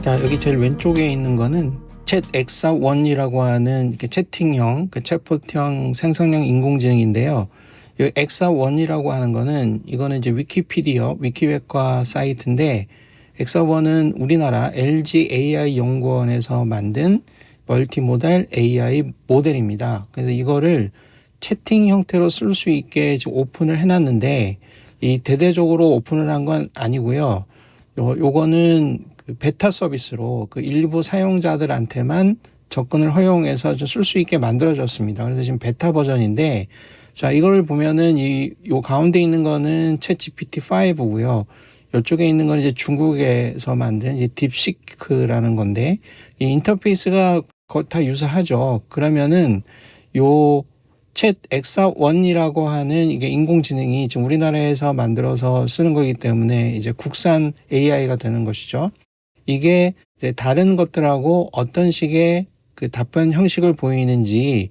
자, 여기 제일 왼쪽에 있는 거는 챗 엑사1이라고 하는 이렇게 채팅형, 그 챗봇형 생성형 인공지능인데요. 이 엑사1이라고 하는 거는 이거는 이제 위키피디어, 위키백과 사이트인데 엑사1은 우리나라 LG AI 연구원에서 만든 멀티모달 AI 모델입니다. 그래서 이거를 채팅 형태로 쓸 수 있게 지금 오픈을 해놨는데 이 대대적으로 오픈을 한 건 아니고요. 요거는 그 베타 서비스로 그 일부 사용자들한테만 접근을 허용해서 쓸 수 있게 만들어졌습니다. 그래서 지금 베타 버전인데, 자, 이걸 보면은 요 가운데 있는 거는 챗 GPT-5고요. 이쪽에 있는 건 이제 중국에서 만든 이제 딥시크라는 건데, 이 인터페이스가 다 유사하죠. 그러면은 요 챗 엑사1이라고 하는 이게 인공지능이 지금 우리나라에서 만들어서 쓰는 거기 때문에 이제 국산 AI가 되는 것이죠. 이게 이제 다른 것들하고 어떤 식의 그 답변 형식을 보이는지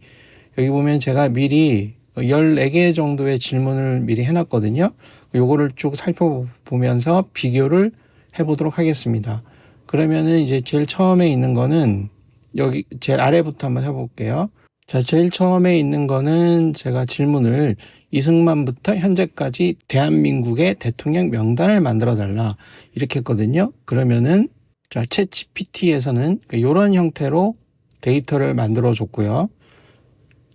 여기 보면 제가 미리 14개 정도의 질문을 미리 해놨거든요. 요거를 쭉 살펴보면서 비교를 해보도록 하겠습니다. 그러면은 이제 제일 처음에 있는 거는 여기 제일 아래부터 한번 해볼게요. 자, 제일 처음에 있는 거는 제가 질문을 이승만부터 현재까지 대한민국의 대통령 명단을 만들어 달라 이렇게 했거든요. 그러면은 자, 챗 GPT에서는 이런 형태로 데이터를 만들어 줬고요.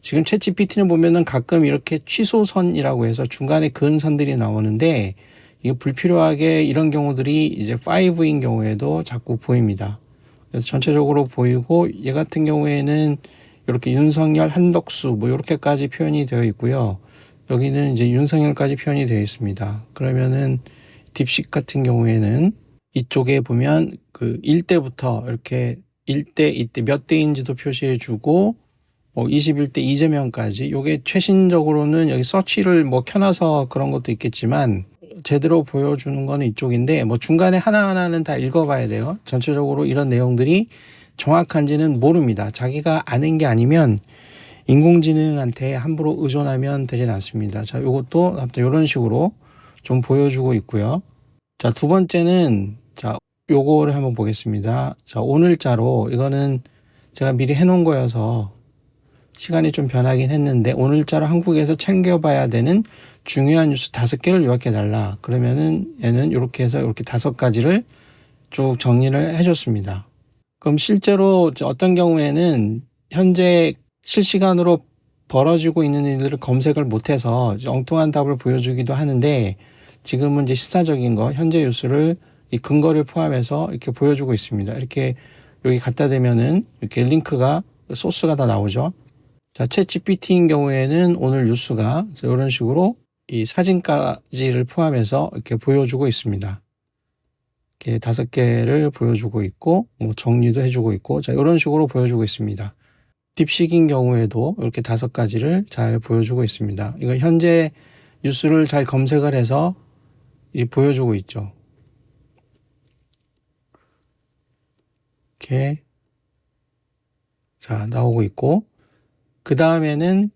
지금 챗 GPT는 보면은 가끔 이렇게 취소선이라고 해서 중간에 그은 선들이 나오는데 이게 불필요하게 이런 경우들이 이제 5인 경우에도 자꾸 보입니다. 그래서 전체적으로 보이고 얘 같은 경우에는 이렇게 윤석열, 한덕수 뭐 이렇게까지 표현이 되어 있고요. 여기는 이제 윤석열까지 표현이 되어 있습니다. 그러면은 딥식 같은 경우에는 이쪽에 보면 그 1대부터 이렇게 1대, 이때 몇 대인지도 표시해 주고 21대 이재명까지 요게 최신적으로는 여기 서치를 뭐 켜놔서 그런 것도 있겠지만 제대로 보여주는 거는 이쪽인데 뭐 중간에 하나하나는 다 읽어봐야 돼요. 전체적으로 이런 내용들이 정확한지는 모릅니다. 자기가 아는 게 아니면 인공지능한테 함부로 의존하면 되진 않습니다. 자, 요것도 이런 식으로 좀 보여주고 있고요. 자, 두 번째는 자, 요거를 한번 보겠습니다. 자, 오늘자로 이거는 제가 미리 해놓은 거여서 시간이 좀 변하긴 했는데 오늘자로 한국에서 챙겨봐야 되는 중요한 뉴스 5개를 요약해 달라. 그러면은 얘는 이렇게 해서 이렇게 5가지를 쭉 정리를 해줬습니다. 그럼 실제로 어떤 경우에는 현재 실시간으로 벌어지고 있는 일들을 검색을 못해서 엉뚱한 답을 보여주기도 하는데 지금은 이제 시사적인 거, 현재 뉴스를 이 근거를 포함해서 이렇게 보여주고 있습니다. 이렇게 여기 갖다 대면은 이렇게 링크가, 소스가 다 나오죠. 자, 챗 GPT인 경우에는 오늘 뉴스가 이런 식으로 이 사진까지를 포함해서 이렇게 보여주고 있습니다. 이렇게 5개를 보여주고 있고, 뭐 정리도 해주고 있고, 자, 이런 식으로 보여주고 있습니다. 딥식인 경우에도 이렇게 5가지를 잘 보여주고 있습니다. 이거 현재 뉴스를 잘 검색을 해서 보여주고 있죠. 이렇게 자, 나오고 있고, 그 다음에는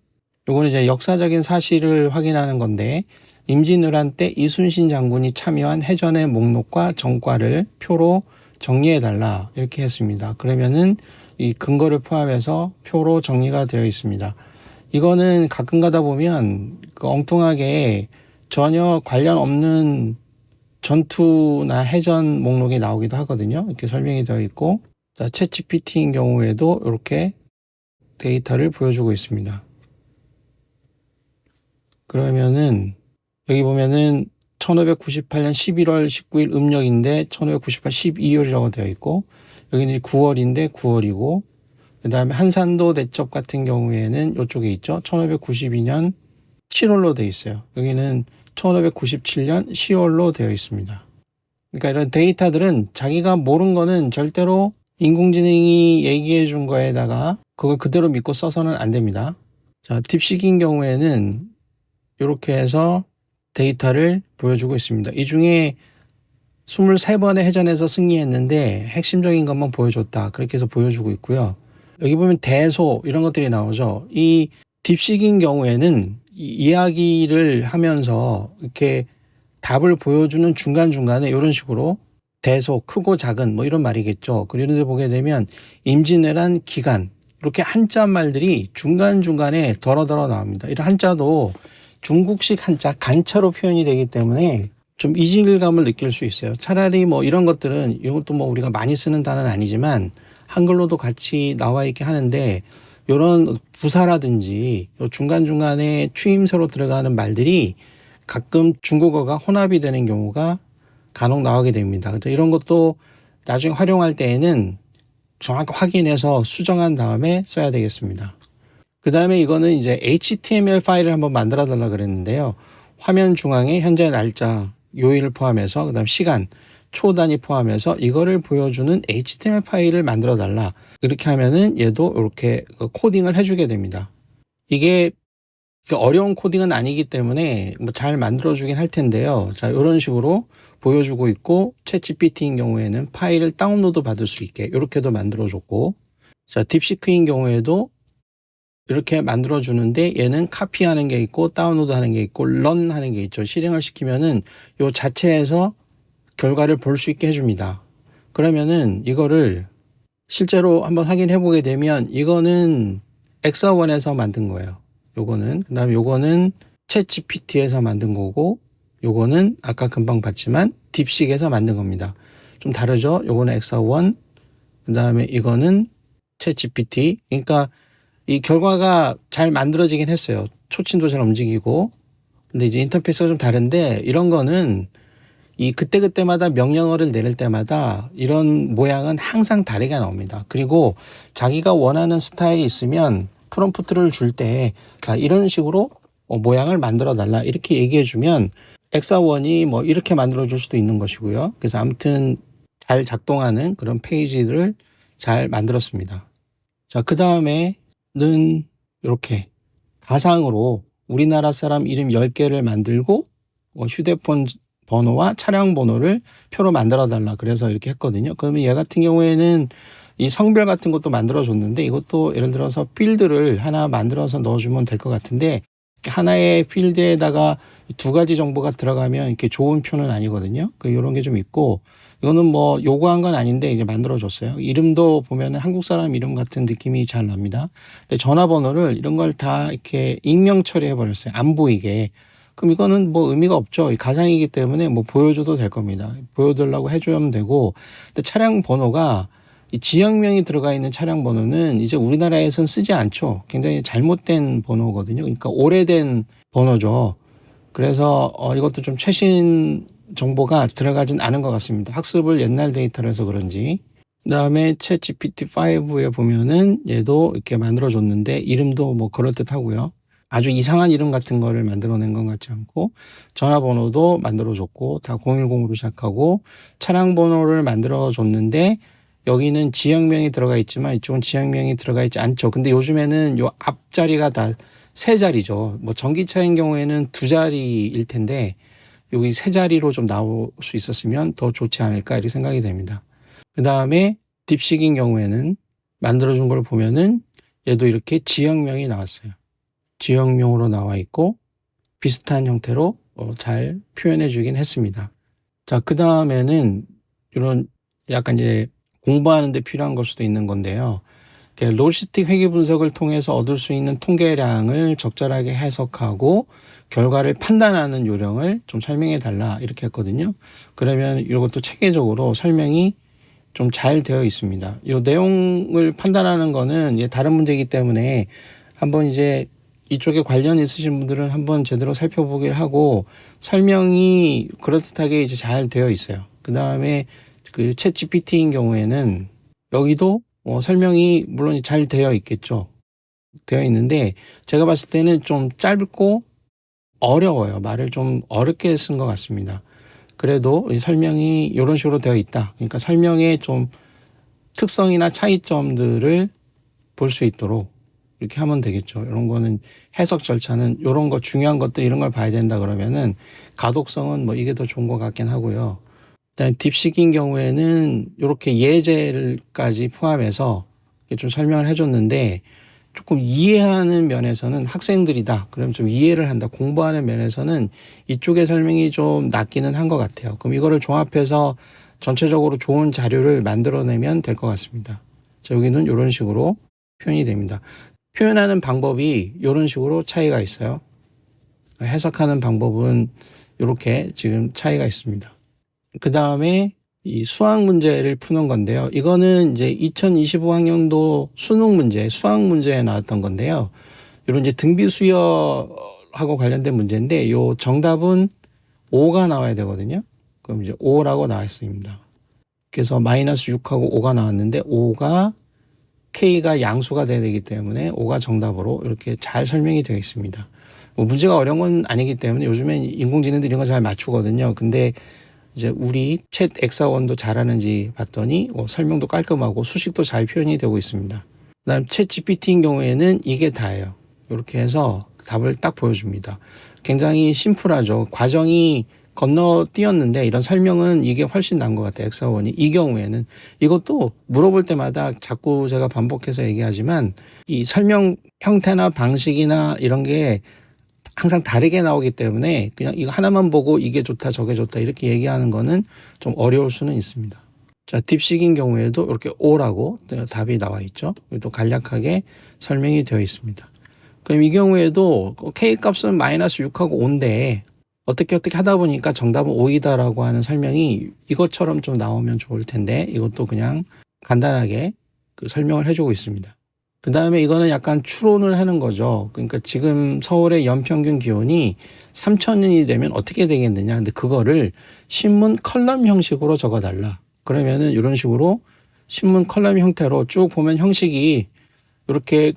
요거는 이제 역사적인 사실을 확인하는 건데 임진왜란 때 이순신 장군이 참여한 해전의 목록과 전과를 표로 정리해달라 이렇게 했습니다. 그러면은 이 근거를 포함해서 표로 정리가 되어 있습니다. 이거는 가끔 가다 보면 그 엉뚱하게 전혀 관련 없는 전투나 해전 목록이 나오기도 하거든요. 이렇게 설명이 되어 있고, 자, 챗 GPT인 경우에도 이렇게 데이터를 보여주고 있습니다. 그러면은 여기 보면은 1598년 11월 19일 음력인데 1598 12월이라고 되어 있고 여기는 9월인데 9월이고 그 다음에 한산도 대첩 같은 경우에는 이쪽에 있죠. 1592년 7월로 되어 있어요. 여기는 1597년 10월로 되어 있습니다. 그러니까 이런 데이터들은 자기가 모르는 거는 절대로 인공지능이 얘기해 준 거에다가 그걸 그대로 믿고 써서는 안 됩니다. 자, 딥식인 경우에는 이렇게 해서 데이터를 보여주고 있습니다. 이 중에 23번의 해전에서 승리했는데 핵심적인 것만 보여줬다. 그렇게 해서 보여주고 있고요. 여기 보면 대소 이런 것들이 나오죠. 이 딥식인 경우에는 이야기를 하면서 이렇게 답을 보여주는 중간중간에 이런 식으로 대소, 크고 작은 뭐 이런 말이겠죠. 그런데 보게 되면 임진왜란 기간 이렇게 한자 말들이 중간중간에 더러더러 나옵니다. 이런 한자도 중국식 한자 간차로 표현이 되기 때문에 좀 이질감을 느낄 수 있어요. 차라리 뭐 이런 것들은 이것도 뭐 우리가 많이 쓰는 단어는 아니지만 한글로도 같이 나와 있게 하는데 이런 부사라든지 중간중간에 추임새로 들어가는 말들이 가끔 중국어가 혼합이 되는 경우가 간혹 나오게 됩니다. 그래서 이런 것도 나중에 활용할 때에는 정확히 확인해서 수정한 다음에 써야 되겠습니다. 그 다음에 이거는 이제 HTML 파일을 한번 만들어 달라 그랬는데요. 화면 중앙에 현재 날짜, 요일을 포함해서 그다음 시간, 초 단위 포함해서 이거를 보여주는 HTML 파일을 만들어 달라. 이렇게 하면은 얘도 이렇게 코딩을 해주게 됩니다. 이게 어려운 코딩은 아니기 때문에 뭐 잘 만들어주긴 할 텐데요. 자, 이런 식으로 보여주고 있고 챗GPT인 경우에는 파일을 다운로드 받을 수 있게 이렇게도 만들어줬고, 자, 딥시크인 경우에도 이렇게 만들어주는데 얘는 카피하는 게 있고 다운로드하는 게 있고 런하는 게 있죠. 실행을 시키면은 요 자체에서 결과를 볼 수 있게 해줍니다. 그러면은 이거를 실제로 한번 확인해 보게 되면 이거는 엑사원에서 만든 거예요. 요거는 그다음에 요거는 챗GPT에서 만든 거고 요거는 아까 금방 봤지만 딥식에서 만든 겁니다. 좀 다르죠? 요거는 엑사원, 그다음에 이거는 챗GPT. 그러니까 이 결과가 잘 만들어지긴 했어요. 초침도 잘 움직이고. 근데 이제 인터페이스가 좀 다른데 이런 거는 이 그때그때마다 명령어를 내릴 때마다 이런 모양은 항상 다르게 나옵니다. 그리고 자기가 원하는 스타일이 있으면 프롬프트를 줄 때 자, 이런 식으로 모양을 만들어 달라 이렇게 얘기해 주면 엑사원이 뭐 이렇게 만들어 줄 수도 있는 것이고요. 그래서 아무튼 잘 작동하는 그런 페이지를 잘 만들었습니다. 자, 그 다음에는 이렇게 가상으로 우리나라 사람 이름 10개를 만들고 휴대폰 번호와 차량 번호를 표로 만들어 달라 그래서 이렇게 했거든요. 그러면 얘 같은 경우에는 이 성별 같은 것도 만들어 줬는데 이것도 예를 들어서 필드를 하나 만들어서 넣어주면 될 것 같은데 하나의 필드에다가 두 가지 정보가 들어가면 이렇게 좋은 표는 아니거든요. 이런 게 좀 있고 이거는 뭐 요구한 건 아닌데 이제 만들어 줬어요. 이름도 보면 한국 사람 이름 같은 느낌이 잘 납니다. 근데 전화번호를 이런 걸 다 이렇게 익명 처리해 버렸어요. 안 보이게. 그럼 이거는 뭐 의미가 없죠. 가상이기 때문에 뭐 보여줘도 될 겁니다. 보여달라고 해주면 되고. 근데 차량 번호가 이 지역명이 들어가 있는 차량 번호는 이제 우리나라에선 쓰지 않죠. 굉장히 잘못된 번호거든요. 그러니까 오래된 번호죠. 그래서 이것도 좀 최신 정보가 들어가진 않은 것 같습니다. 학습을 옛날 데이터라서 그런지. 그다음에 챗 GPT-5에 보면은 얘도 이렇게 만들어줬는데 이름도 뭐 그럴듯하고요. 아주 이상한 이름 같은 거를 만들어낸 것 같지 않고 전화번호도 만들어줬고 다 010으로 시작하고 차량 번호를 만들어줬는데 여기는 지역명이 들어가 있지만 이쪽은 지역명이 들어가 있지 않죠. 근데 요즘에는 요 앞자리가 다 세 자리죠. 뭐 전기차인 경우에는 두 자리일 텐데 여기 세 자리로 좀 나올 수 있었으면 더 좋지 않을까 이렇게 생각이 됩니다. 그 다음에 딥식인 경우에는 만들어준 걸 보면은 얘도 이렇게 지역명이 나왔어요. 지역명으로 나와 있고 비슷한 형태로 잘 표현해 주긴 했습니다. 자, 그 다음에는 이런 약간 이제 공부하는 데 필요한 걸 수도 있는 건데요. 로지스틱 회계 분석을 통해서 얻을 수 있는 통계량을 적절하게 해석하고 결과를 판단하는 요령을 좀 설명해 달라 이렇게 했거든요. 그러면 이것도 체계적으로 설명이 좀 잘 되어 있습니다. 이 내용을 판단하는 거는 이제 다른 문제이기 때문에 한번 이제 이쪽에 관련 있으신 분들은 한번 제대로 살펴보기를 하고 설명이 그럴듯하게 이제 잘 되어 있어요. 그 다음에 그 챗GPT인 경우에는 여기도 설명이 물론 잘 되어 있겠죠. 되어 있는데 제가 봤을 때는 좀 짧고 어려워요. 말을 좀 어렵게 쓴 것 같습니다. 그래도 이 설명이 이런 식으로 되어 있다. 그러니까 설명의 좀 특성이나 차이점들을 볼 수 있도록 이렇게 하면 되겠죠. 이런 거는 해석 절차는 이런 거 중요한 것들 이런 걸 봐야 된다 그러면은 가독성은 뭐 이게 더 좋은 것 같긴 하고요. 일단 딥식인 경우에는 이렇게 예제를까지 포함해서 좀 설명을 해줬는데 조금 이해하는 면에서는 학생들이다. 그럼 좀 이해를 한다. 공부하는 면에서는 이쪽의 설명이 좀 낫기는 한 것 같아요. 그럼 이거를 종합해서 전체적으로 좋은 자료를 만들어내면 될 것 같습니다. 자, 여기는 이런 식으로 표현이 됩니다. 표현하는 방법이 이런 식으로 차이가 있어요. 해석하는 방법은 이렇게 지금 차이가 있습니다. 그 다음에 이 수학 문제를 푸는 건데요. 이거는 이제 2025학년도 수능 문제, 수학 문제에 나왔던 건데요. 이런 이제 등비 수열하고 관련된 문제인데 요 정답은 5가 나와야 되거든요. 그럼 이제 5라고 나와 있습니다. 그래서 마이너스 6하고 5가 나왔는데 5가 K가 양수가 돼야 되기 때문에 5가 정답으로 이렇게 잘 설명이 되어 있습니다. 뭐 문제가 어려운 건 아니기 때문에 요즘엔 인공지능들이 이런 거 잘 맞추거든요. 근데 이제 우리 챗 엑사원도 잘하는지 봤더니 설명도 깔끔하고 수식도 잘 표현이 되고 있습니다. 그다음 챗 GPT인 경우에는 이게 다예요. 이렇게 해서 답을 딱 보여줍니다. 굉장히 심플하죠. 과정이 건너뛰었는데 이런 설명은 이게 훨씬 나은 것 같아요. 엑사원이. 이 경우에는 이것도 물어볼 때마다 자꾸 제가 반복해서 얘기하지만 이 설명 형태나 방식이나 이런 게 항상 다르게 나오기 때문에 그냥 이거 하나만 보고 이게 좋다 저게 좋다 이렇게 얘기하는 거는 좀 어려울 수는 있습니다. 자, 딥식인 경우에도 이렇게 O라고 답이 나와 있죠. 또 간략하게 설명이 되어 있습니다. 그럼 이 경우에도 K 값은 마이너스 6하고 5인데 어떻게 하다 보니까 정답은 5이다라고 하는 설명이 이것처럼 좀 나오면 좋을 텐데 이것도 그냥 간단하게 그 설명을 해주고 있습니다. 그 다음에 이거는 약간 추론을 하는 거죠. 그러니까 지금 서울의 연평균 기온이 3,000년이 되면 어떻게 되겠느냐. 근데 그거를 신문 컬럼 형식으로 적어달라. 그러면은 이런 식으로 신문 컬럼 형태로 쭉 보면 형식이 이렇게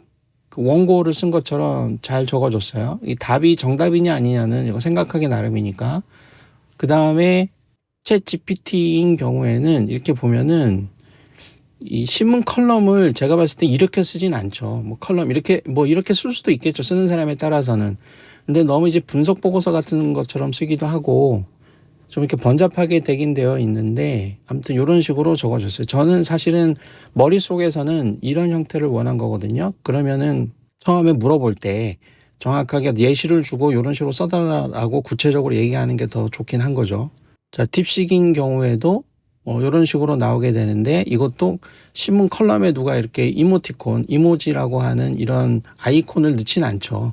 그 원고를 쓴 것처럼 잘 적어줬어요. 이 답이 정답이냐 아니냐는 이거 생각하기 나름이니까. 그 다음에 챗 GPT인 경우에는 이렇게 보면은 이 신문 컬럼을 제가 봤을 때 이렇게 쓰진 않죠. 뭐 컬럼 이렇게 쓸 수도 있겠죠. 쓰는 사람에 따라서는. 근데 너무 이제 분석 보고서 같은 것처럼 쓰기도 하고 좀 이렇게 번잡하게 되긴 되어 있는데 아무튼 이런 식으로 적어줬어요. 저는 사실은 머릿속에서는 이런 형태를 원한 거거든요. 그러면은 처음에 물어볼 때 정확하게 예시를 주고 이런 식으로 써달라고 구체적으로 얘기하는 게 더 좋긴 한 거죠. 자, 딥식인 경우에도 이런 식으로 나오게 되는데 이것도 신문 컬럼에 누가 이렇게 이모티콘, 이모지라고 하는 이런 아이콘을 넣진 않죠.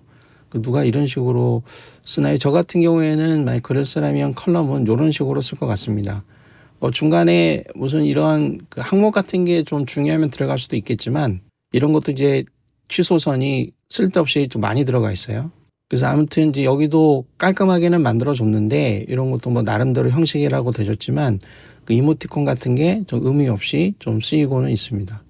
누가 이런 식으로 쓰나요? 저 같은 경우에는 만약 그럴 사람이면 컬럼은 이런 식으로 쓸 것 같습니다. 중간에 무슨 이런 그 항목 같은 게 좀 중요하면 들어갈 수도 있겠지만 이런 것도 이제 취소선이 쓸데없이 좀 많이 들어가 있어요. 그래서 아무튼 이제 여기도 깔끔하게는 만들어줬는데 이런 것도 뭐 나름대로 형식이라고 되셨지만 그 이모티콘 같은 게 좀 의미 없이 좀 쓰이고는 있습니다.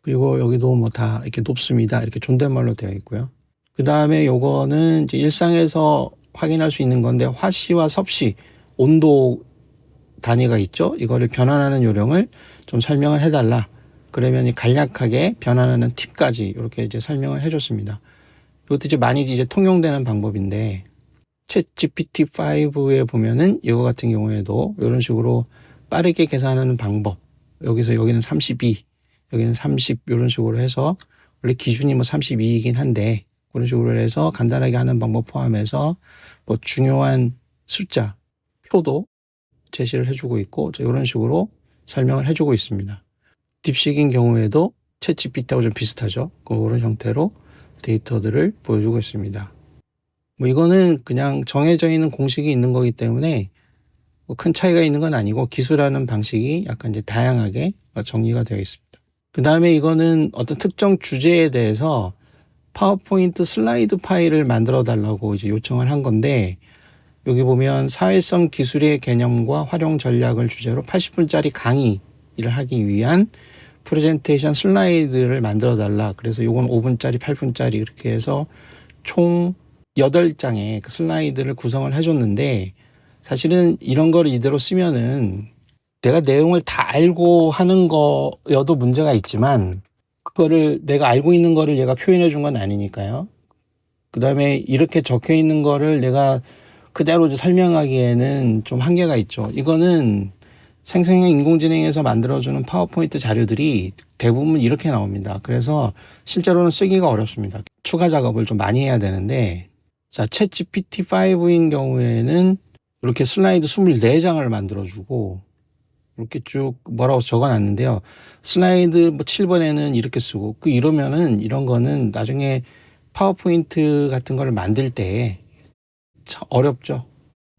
그리고 여기도 뭐 다 이렇게 높습니다. 이렇게 존댓말로 되어 있고요. 그 다음에 요거는 이제 일상에서 확인할 수 있는 건데 화씨와 섭씨, 온도 단위가 있죠. 이거를 변환하는 요령을 좀 설명을 해달라. 그러면 간략하게 변환하는 팁까지 이렇게 이제 설명을 해줬습니다. 이것도 이제 많이 이제 통용되는 방법인데 챗 GPT-5에 보면은 이거 같은 경우에도 이런 식으로 빠르게 계산하는 방법. 여기는 32, 여기는 30 이런 식으로 해서 원래 기준이 뭐 32이긴 한데 그런 식으로 해서 간단하게 하는 방법 포함해서 뭐 중요한 숫자, 표도 제시를 해주고 있고 이런 식으로 설명을 해주고 있습니다. 딥식인 경우에도 챗 GPT하고 좀 비슷하죠. 그런 형태로 데이터들을 보여주고 있습니다. 뭐 이거는 그냥 정해져 있는 공식이 있는 거기 때문에 뭐 큰 차이가 있는 건 아니고 기술하는 방식이 약간 이제 다양하게 정리가 되어 있습니다. 그 다음에 이거는 어떤 특정 주제에 대해서 파워포인트 슬라이드 파일을 만들어 달라고 이제 요청을 한 건데 여기 보면 사회성 기술의 개념과 활용 전략을 주제로 80분짜리 강의를 하기 위한 프레젠테이션 슬라이드를 만들어 달라. 그래서 요건 5분짜리, 8분짜리 이렇게 해서 총 8장의 그 슬라이드를 구성을 해줬는데 사실은 이런 걸 이대로 쓰면은 내가 내용을 다 알고 하는 거여도 문제가 있지만 그거를 내가 알고 있는 거를 얘가 표현해 준 건 아니니까요. 그 다음에 이렇게 적혀 있는 거를 내가 그대로 설명하기에는 좀 한계가 있죠. 이거는 생성형 인공지능에서 만들어주는 파워포인트 자료들이 대부분 이렇게 나옵니다. 그래서 실제로는 쓰기가 어렵습니다. 추가 작업을 좀 많이 해야 되는데 자, 챗 GPT-5인 경우에는 이렇게 슬라이드 24장을 만들어주고 이렇게 쭉 뭐라고 적어 놨는데요. 슬라이드 뭐 7번에는 이렇게 쓰고 이러면은 이런 거는 나중에 파워포인트 같은 거를 만들 때 참 어렵죠.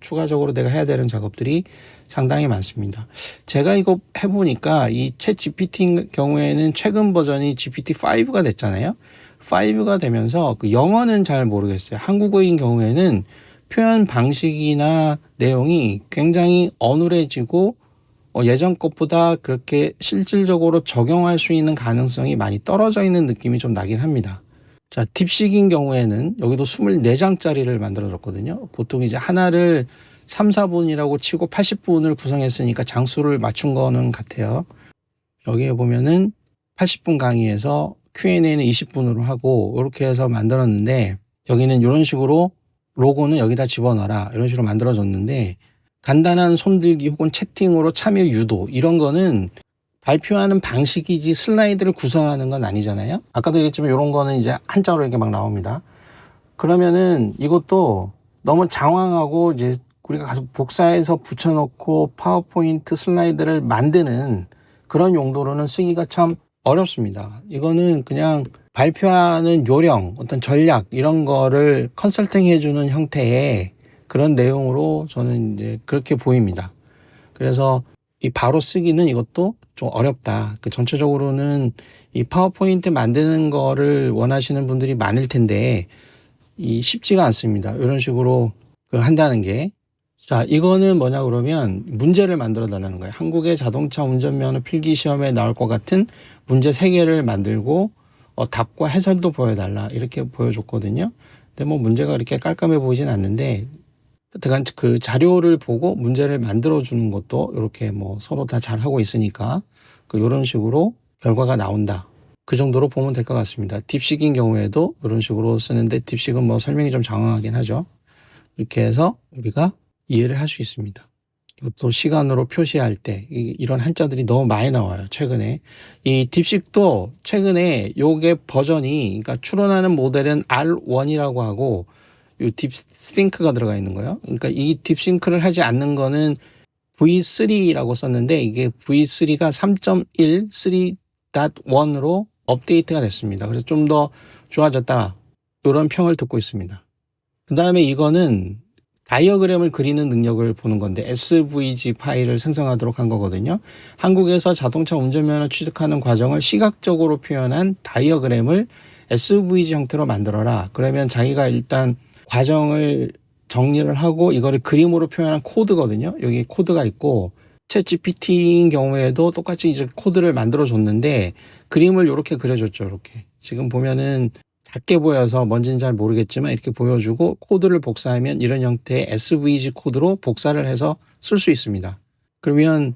추가적으로 내가 해야 되는 작업들이 상당히 많습니다. 제가 이거 해보니까 이 챗 GPT 경우에는 최근 버전이 GPT-5가 됐잖아요. 5가 되면서 그 영어는 잘 모르겠어요. 한국어인 경우에는 표현 방식이나 내용이 굉장히 어눌해지고 예전 것보다 그렇게 실질적으로 적용할 수 있는 가능성이 많이 떨어져 있는 느낌이 좀 나긴 합니다. 자, 딥식인 경우에는 여기도 24장짜리를 만들어줬거든요. 보통 이제 하나를 3, 4분이라고 치고 80분을 구성했으니까 장수를 맞춘 거는 같아요. 여기에 보면은 80분 강의에서 Q&A는 20분으로 하고 이렇게 해서 만들었는데 여기는 이런 식으로 로고는 여기다 집어넣어라 이런 식으로 만들어줬는데 간단한 손들기 혹은 채팅으로 참여 유도 이런 거는 발표하는 방식이지 슬라이드를 구성하는 건 아니잖아요. 아까도 얘기했지만 이런 거는 이제 한자로 이렇게 막 나옵니다. 그러면은 이것도 너무 장황하고 이제 우리가 가서 복사해서 붙여놓고 파워포인트 슬라이드를 만드는 그런 용도로는 쓰기가 참 어렵습니다. 이거는 그냥 발표하는 요령, 어떤 전략 이런 거를 컨설팅 해주는 형태의 그런 내용으로 저는 이제 그렇게 보입니다. 그래서 이 바로 쓰기는 이것도 좀 어렵다. 전체적으로는 이 파워포인트 만드는 거를 원하시는 분들이 많을 텐데 이 쉽지가 않습니다. 이런 식으로 한다는 게. 자, 이거는 뭐냐 그러면 문제를 만들어 달라는 거예요. 한국의 자동차 운전면허 필기 시험에 나올 것 같은 문제 3개를 만들고 답과 해설도 보여달라 이렇게 보여줬거든요. 근데 뭐 문제가 그렇게 깔끔해 보이진 않는데 하여튼 그 자료를 보고 문제를 만들어 주는 것도 이렇게 뭐 서로 다 잘하고 있으니까 이런 식으로 결과가 나온다. 그 정도로 보면 될 것 같습니다. 딥식인 경우에도 이런 식으로 쓰는데 딥식은 뭐 설명이 좀 장황하긴 하죠. 이렇게 해서 우리가 이해를 할 수 있습니다. 이것도 시간으로 표시할 때 이런 한자들이 너무 많이 나와요. 최근에 이 딥식도 최근에 요게 버전이 그러니까 추론하는 모델은 R1이라고 하고 요 딥싱크가 들어가 있는 거예요. 그러니까 이 딥싱크를 하지 않는 거는 V3라고 썼는데 이게 V3가 3.1, 3.1으로 업데이트가 됐습니다. 그래서 좀 더 좋아졌다. 이런 평을 듣고 있습니다. 그 다음에 이거는 다이어그램을 그리는 능력을 보는 건데 SVG 파일을 생성하도록 한 거거든요. 한국에서 자동차 운전면허 취득하는 과정을 시각적으로 표현한 다이어그램을 SVG 형태로 만들어라. 그러면 자기가 일단 과정을 정리를 하고 이거를 그림으로 표현한 코드거든요. 여기 코드가 있고 챗 GPT인 경우에도 똑같이 이제 코드를 만들어 줬는데 그림을 이렇게 그려줬죠. 이렇게 지금 보면은 작게 보여서 뭔지는 잘 모르겠지만 이렇게 보여주고 코드를 복사하면 이런 형태의 SVG 코드로 복사를 해서 쓸 수 있습니다. 그러면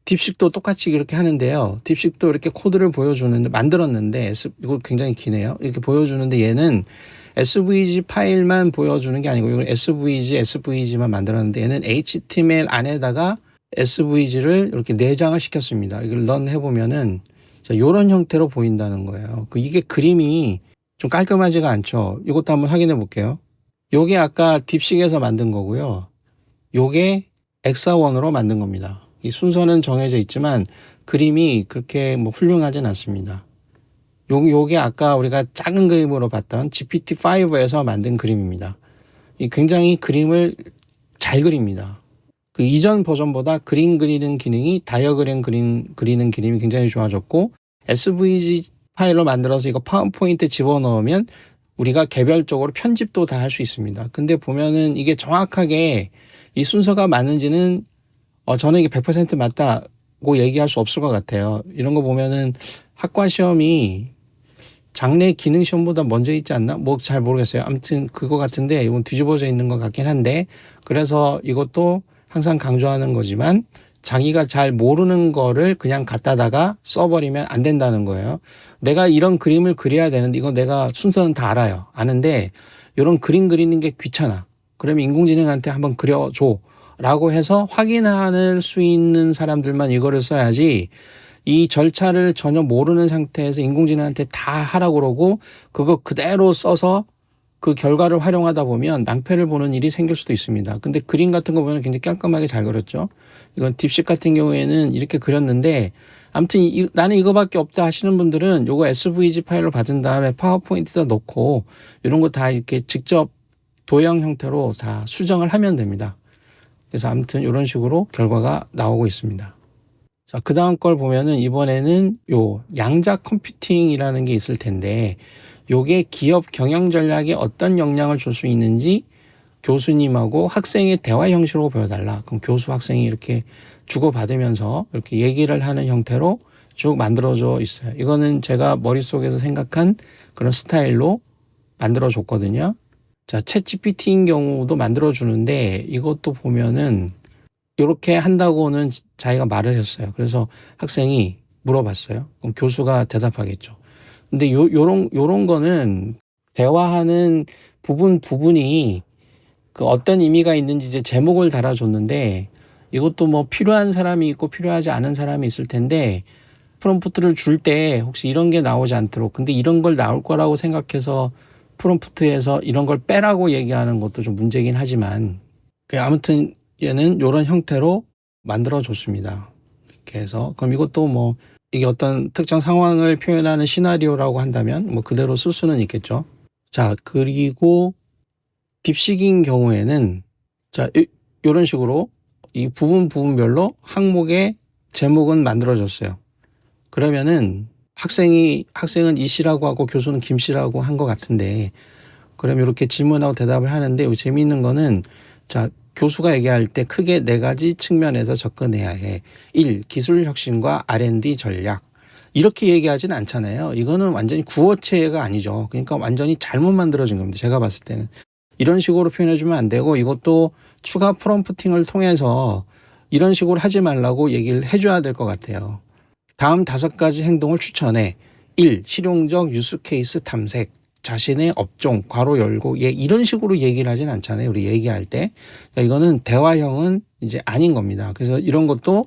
딥식도 똑같이 이렇게 하는데요. 딥식도 이렇게 코드를 보여주는데 만들었는데 이거 굉장히 기네요. 이렇게 보여주는데 얘는 SVG 파일만 보여주는 게 아니고 이걸 SVG만 만들었는데 얘는 HTML 안에다가 SVG를 이렇게 내장을 시켰습니다. 이걸 런 해보면은 이런 형태로 보인다는 거예요. 이게 그림이 좀 깔끔하지가 않죠. 이것도 한번 확인해 볼게요. 요게 아까 딥식에서 만든 거고요. 요게 엑사원으로 만든 겁니다. 이 순서는 정해져 있지만 그림이 그렇게 뭐 훌륭하진 않습니다. 요게 아까 우리가 작은 그림으로 봤던 GPT-5에서 만든 그림입니다. 굉장히 그림을 잘 그립니다. 그 이전 버전보다 그림 그리는 기능이 다이어그램 그리는 기능이 굉장히 좋아졌고 SVG 파일로 만들어서 이거 파워포인트 집어넣으면 우리가 개별적으로 편집도 다 할 수 있습니다. 근데 보면은 이게 정확하게 이 순서가 맞는지는 저는 이게 100% 맞다고 얘기할 수 없을 것 같아요. 이런 거 보면은 학과 시험이 장래 기능 시험보다 먼저 있지 않나? 뭐 잘 모르겠어요. 아무튼 그거 같은데 이건 뒤집어져 있는 것 같긴 한데 그래서 이것도 항상 강조하는 거지만 자기가 잘 모르는 거를 그냥 갖다다가 써버리면 안 된다는 거예요. 내가 이런 그림을 그려야 되는데 이거 내가 순서는 다 알아요. 아는데 이런 그림 그리는 게 귀찮아. 그러면 인공지능한테 한번 그려줘 라고 해서 확인할 수 있는 사람들만 이거를 써야지 이 절차를 전혀 모르는 상태에서 인공지능한테 다 하라고 그러고 그거 그대로 써서 그 결과를 활용하다 보면 낭패를 보는 일이 생길 수도 있습니다. 근데 그림 같은 거 보면 굉장히 깔끔하게 잘 그렸죠. 이건 딥식 같은 경우에는 이렇게 그렸는데 아무튼 나는 이거밖에 없다 하시는 분들은 요거 SVG 파일로 받은 다음에 파워포인트에다 넣고 이런 거 다 이렇게 직접 도형 형태로 다 수정을 하면 됩니다. 그래서 아무튼 이런 식으로 결과가 나오고 있습니다. 자, 그 다음 걸 보면은 이번에는 요 양자 컴퓨팅이라는 게 있을 텐데 요게 기업 경영 전략에 어떤 영향을 줄 수 있는지 교수님하고 학생의 대화 형식으로 보여달라. 그럼 교수 학생이 이렇게 주고받으면서 이렇게 얘기를 하는 형태로 쭉 만들어져 있어요. 이거는 제가 머릿속에서 생각한 그런 스타일로 만들어 줬거든요. 자, 챗GPT인 경우도 만들어 주는데 이것도 보면은 이렇게 한다고는 자기가 말을 했어요. 그래서 학생이 물어봤어요. 그럼 교수가 대답하겠죠. 근데 요런 거는 대화하는 부분이 그 어떤 의미가 있는지 이제 제목을 달아줬는데 이것도 뭐 필요한 사람이 있고 필요하지 않은 사람이 있을 텐데 프롬프트를 줄 때 혹시 이런 게 나오지 않도록 근데 이런 걸 나올 거라고 생각해서 프롬프트에서 이런 걸 빼라고 얘기하는 것도 좀 문제긴 하지만 아무튼 얘는 이런 형태로 만들어 줬습니다. 이렇게 해서 그럼 이것도 뭐 이게 어떤 특정 상황을 표현하는 시나리오라고 한다면 뭐 그대로 쓸 수는 있겠죠. 자, 그리고 딥식인 경우에는 자, 이런 식으로 이 부분별로 항목의 제목은 만들어졌어요. 그러면은 학생은 이 씨라고 하고 교수는 김 씨라고 한 것 같은데 그럼 이렇게 질문하고 대답을 하는데 재미있는 거는 자, 교수가 얘기할 때 크게 4가지 측면에서 접근해야 해. 1. 기술 혁신과 R&D 전략. 이렇게 얘기하진 않잖아요. 이거는 완전히 구어체가 아니죠. 그러니까 완전히 잘못 만들어진 겁니다. 제가 봤을 때는. 이런 식으로 표현해주면 안 되고 이것도 추가 프롬프팅을 통해서 이런 식으로 하지 말라고 얘기를 해줘야 될 것 같아요. 다음 5가지 행동을 추천해. 1. 실용적 유스케이스 탐색. 자신의 업종, 괄호 열고, 이런 식으로 얘기를 하진 않잖아요. 우리 얘기할 때. 그러니까 이거는 대화형은 이제 아닌 겁니다. 그래서 이런 것도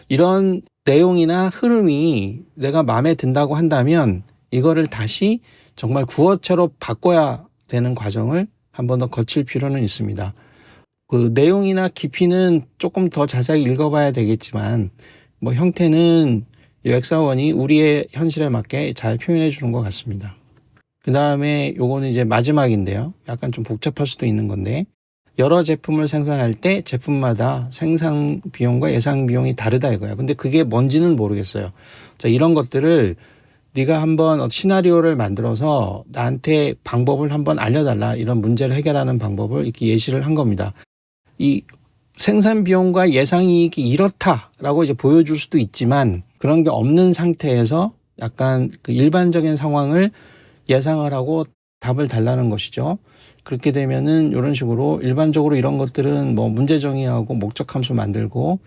이런 내용이나 흐름이 내가 마음에 든다고 한다면 이거를 다시 정말 구어체로 바꿔야 되는 과정을 한 번 더 거칠 필요는 있습니다. 그 내용이나 깊이는 조금 더 자세히 읽어봐야 되겠지만 뭐 형태는 이 엑사원이 우리의 현실에 맞게 잘 표현해 주는 것 같습니다. 그 다음에 요거는 이제 마지막인데요. 약간 좀 복잡할 수도 있는 건데 여러 제품을 생산할 때 제품마다 생산 비용과 예상 비용이 다르다 이거야. 근데 그게 뭔지는 모르겠어요. 자, 이런 것들을 네가 한번 시나리오를 만들어서 나한테 방법을 한번 알려달라. 이런 문제를 해결하는 방법을 이렇게 예시를 한 겁니다. 이 생산 비용과 예상 이익이 이렇다라고 이제 보여줄 수도 있지만 그런 게 없는 상태에서 약간 그 일반적인 상황을 예상을 하고 답을 달라는 것이죠. 그렇게 되면은 이런 식으로 일반적으로 이런 것들은 뭐 문제 정의하고 목적 함수 만들고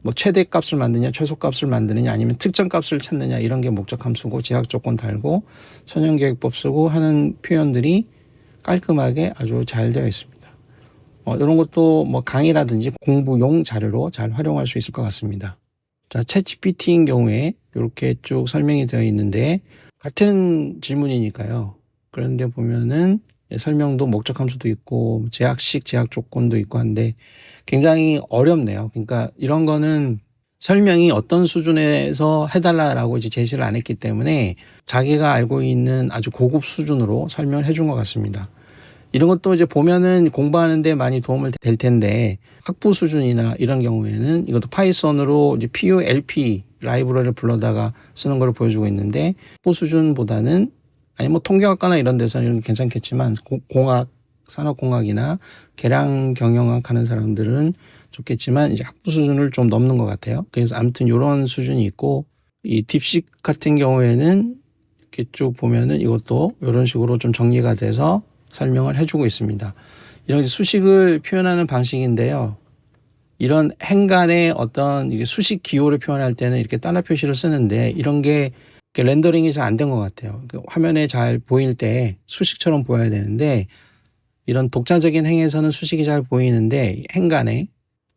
뭐 최대 값을 만드냐 최소 값을 만드느냐 아니면 특정 값을 찾느냐 이런 게 목적 함수고 제약 조건 달고 선형 계획법 쓰고 하는 표현들이 깔끔하게 아주 잘 되어 있습니다. 이런 것도 뭐 강의라든지 공부용 자료로 잘 활용할 수 있을 것 같습니다. 자, 챗GPT인 경우에 이렇게 쭉 설명이 되어 있는데 같은 질문이니까요. 그런데 보면은 설명도 목적 함수도 있고 제약식 제약 조건도 있고 한데 굉장히 어렵네요. 그러니까 이런 거는 설명이 어떤 수준에서 해달라라고 이제 제시를 안 했기 때문에 자기가 알고 있는 아주 고급 수준으로 설명을 해준 것 같습니다. 이런 것도 이제 보면은 공부하는데 많이 도움을 될 텐데 학부 수준이나 이런 경우에는 이것도 파이썬으로 이제 PULP 라이브러리를 불러다가 쓰는 걸 보여주고 있는데 학부 수준보다는 아니 뭐 통계학과나 이런 데서는 괜찮겠지만 공학, 산업공학이나 계량 경영학 하는 사람들은 좋겠지만 이제 학부 수준을 좀 넘는 것 같아요. 그래서 아무튼 이런 수준이 있고 이 딥식 같은 경우에는 이렇게 쭉 보면은 이것도 이런 식으로 좀 정리가 돼서 설명을 해주고 있습니다. 이런 수식을 표현하는 방식인데요. 이런 행간의 어떤 수식 기호를 표현할 때는 이렇게 단어 표시를 쓰는데 이런 게 렌더링이 잘 안 된 것 같아요. 화면에 잘 보일 때 수식처럼 보여야 되는데 이런 독자적인 행에서는 수식이 잘 보이는데 행간에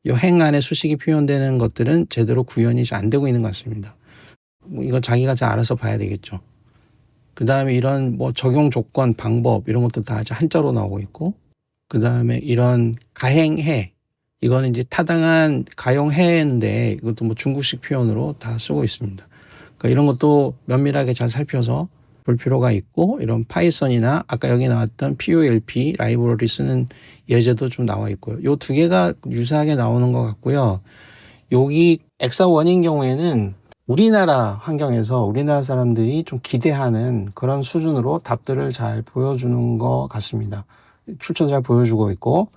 이 행 안에 수식이 표현되는 것들은 제대로 구현이 잘 안 되고 있는 것 같습니다. 이건 자기가 잘 알아서 봐야 되겠죠. 그 다음에 이런 뭐 적용 조건, 방법 이런 것도 다 한자로 나오고 있고, 그 다음에 이런 가행해, 이거는 이제 타당한 가용해인데 이것도 뭐 중국식 표현으로 다 쓰고 있습니다. 그러니까 이런 것도 면밀하게 잘 살펴서 볼 필요가 있고, 이런 파이썬이나 아까 여기 나왔던 POLP 라이브러리 쓰는 예제도 좀 나와 있고요. 요 두 개가 유사하게 나오는 것 같고요. 여기 엑사1인 경우에는 우리나라 환경에서 우리나라 사람들이 좀 기대하는 그런 수준으로 답들을 잘 보여주는 것 같습니다. 출처도 잘 보여주고 있고,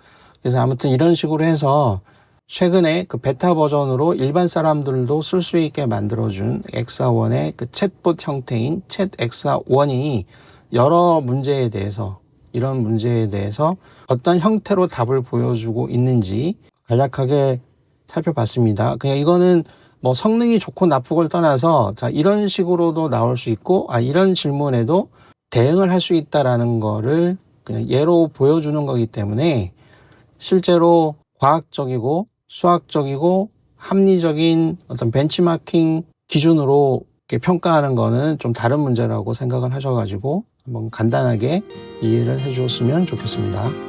그래서 아무튼 이런 식으로 해서 최근에 그 베타 버전으로 일반 사람들도 쓸 수 있게 만들어준 엑사1의 그 챗봇 형태인 챗 엑사1이 여러 문제에 대해서, 이런 문제에 대해서 어떤 형태로 답을 보여주고 있는지 간략하게 살펴봤습니다. 그냥 이거는 뭐 성능이 좋고 나쁘고를 떠나서 자, 이런 식으로도 나올 수 있고, 이런 질문에도 대응을 할 수 있다라는 거를 그냥 예로 보여주는 거기 때문에 실제로 과학적이고 수학적이고 합리적인 어떤 벤치마킹 기준으로 이렇게 평가하는 거는 좀 다른 문제라고 생각을 하셔가지고 한번 간단하게 이해를 해주셨으면 좋겠습니다.